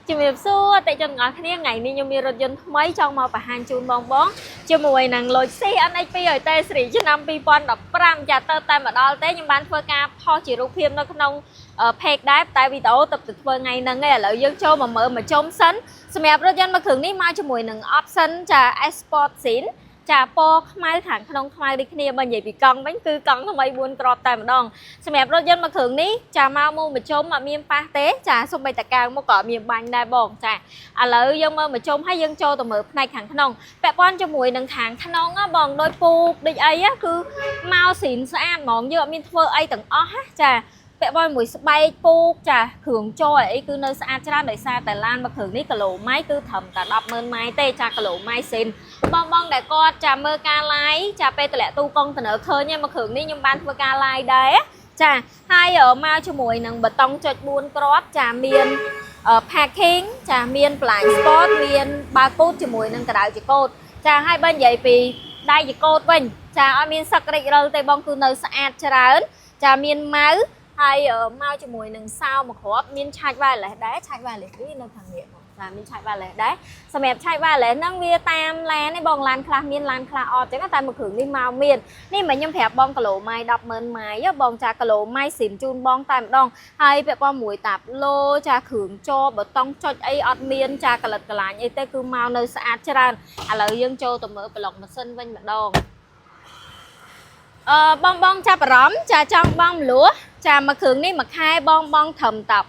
ជំរាបសួរតែជនទាំងអស់គ្នាថ្ងៃនេះខ្ញុំមានរថយន្តថ្មីចង់មកបង្ហាញជូនបងជាមួយនឹង Loixi NX2 ឲ្យតែសេរីឆ្នាំ2015ចាទៅតែមកដល់ទេខ្ញុំបានធ្វើការផុសជារូបភាពនៅក្នុង page ដែរតែវីដេអូទៅធ្វើថ្ងៃហ្នឹងឯងឥឡូវយើងចូលមកមើលមកជុំសិនសម្រាប់រថយន្តមួយគ្រឿងនេះមកជាមួយនឹង option ចា Sport Scene ចាពណ៌ខ្មៅខាងក្នុងខ្មៅដូចគ្នាបើនិយាយពីកង់វិញគឺកង់ថ្មី4គ្រាប់តែម្ដងសម្រាប់រថយន្តមួយគ្រឿងនេះចាមកមុំបញ្ជុំអត់មានប៉ះទេចាសូម្បីតែកៅមកក៏អត់មានបាញ់ដែរបងចាឥឡូវយើងមើលបញ្ជុំហើយយើងចូលទៅមើលផ្នែកខាងក្នុងពាក់ព័ន្ធជាមួយនឹងខាងក្នុងបងដូចពូកដូចអីគឺមកស៊ីនស្អាតហ្មងយើងអត់មានធ្វើអីទាំងអស់ចាពាក់ព័ន្ធមួយស្បែកពូកចាគ្រឿងចោអីគឺនៅស្អាតច្រើនដោយសារតែឡានមួយគ្រឿងនេះគីឡូម៉ៃគឺត្រឹមតែ 100000 ម៉ៃទេចាគីឡូម៉ៃសិនបងដែលគាត់ចាមើលការ live ចាពេលតម្លាក់ទូកុងតឺន័រឃើញមួយគ្រឿងនេះខ្ញុំបានធ្វើការ live ដែរចាហើយមកជាមួយនឹងបតុងចុច4គ្រាប់ចាមានpacking ចាមាន blind spot មានបើកពូតជាមួយនឹងកដៅចកោតចាហើយបើនិយាយពីដៃចកោតវិញចាអត់មានសឹករិចរិលទេបងគឺនៅស្អាតច្រើនចាមានម៉ៅហើយមកជាមួយនឹងសោមួយគ្រាប់មានឆាច់ wireless ដែរឆាច់ wireless នេះនៅខាងនេះបងចាមានឆាច់ wireless ដែរសម្រាប់ឆាច់ wireless ហ្នឹងវាតាមឡានឯងបងឡានខ្លះមានឡានខ្លះអត់ចឹងតែមួយគ្រឿងនេះមកមាននេះមិនខ្ញុំប្រាប់បងគីឡូម៉ៃ 100000 ម៉ៃបងចាគីឡូម៉ៃស៊ីមជូនបងតែម្ដងហើយពាក់ព័ន្ធមួយតាប់ឡូចាគ្រឿងចបតុងចុចអីអត់មានចាកលិតកលាញ់អីទេគឺមកនៅស្អាតច្រើនឥឡូវយើងចូលទៅមើលប្លុកម៉ាស៊ីនវិញម្ដងបងចាប់អារម្មណ៍ចាចង់បងមលួចាមួយគ្រឿងនេះមួយខែបងត្រឹមតែ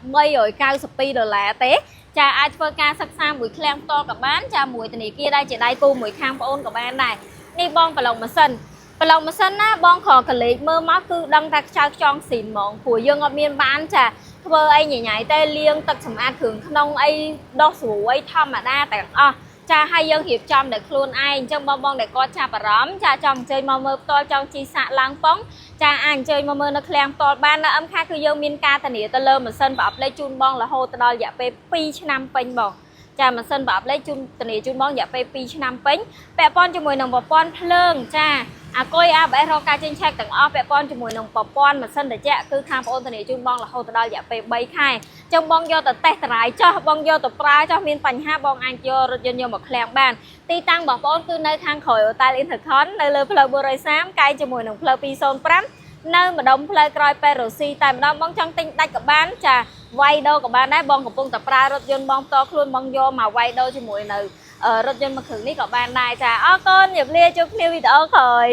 $392ទេចាអាចធ្វើការសិក្សាមួយឃ្លាំងផ្ទាល់ក៏បានចាមួយធនាគារដែរជាដៃគូមួយខាងប្អូនក៏បានដែរនេះបងប្លុកម៉ាស៊ីនណាបងខកលេខមើលមកគឺដឹងតែខ្ចៅខ្ចង់ស៊ីនហ្មងព្រោះយើងអត់មានបានចាធ្វើអីញញ៉ៃតែលាងទឹកសម្អាតគ្រឿងក្នុងអីដោះស្រួយធម្មតាទាំងអស់ចាហើយយើងរៀបចំដោយខ្លួនឯងអញ្ចឹងបងដែលគាត់ចាប់អារម្មណ៍ចាចង់អញ្ជើញមកមើលផ្ទាល់ចង់ជីសាក់ឡើងប៉ុងចាអាចអញ្ជើញមកមើលនៅឃ្លាំងផ្ទាល់បាននៅMKគឺយើងមានការធានាទៅលើម៉ាស៊ីនប្រអប់លេខជូនបងរហូតដល់រយៈពេល2ឆ្នាំពេញបងចាម៉ាស៊ីនប្រអប់លេខជូនធានាជូនបងរយៈពេល2ឆ្នាំពេញពាក់ព័ន្ធជាមួយនឹងប្រព័ន្ធភ្លើងចាអាគុយ ABS រកការចេញឆែកទាំងអស់ពាក់ព័ន្ធជាមួយនឹងប្រព័ន្ធម៉ាស៊ីនត្រជាក់គឺខាងបងអូនធានាជូនបងរហូតដល់រយៈពេល3ខែចឹងបងយកទៅតេស្តតរាយចោះបងយកទៅប្រើចោះមានបញ្ហាបងអាចយករថយន្តយកមកឃ្លាំងបានទីតាំងបងប្អូនគឺនៅខាងក្រោយ Hotel Intercon នៅលើផ្លូវ430កាយជាមួយនឹងផ្លូវ205នៅម្ដុំផ្លូវក្រោយប៉េរូស៊ីតែម្ដងបងចង់ទិញដាច់ក៏បានចាវាយដូរក៏បានដែរបងកំពុងតែប្រើរថយន្តបងផ្ទាល់ខ្លួនបងយកមកវាយដូរជាមួយនៅរថយន្តមួយគ្រឿងនេះក៏បានដែរចាអរគុណជម្រាបលាជួបគ្នាវីដេអូក្រោយ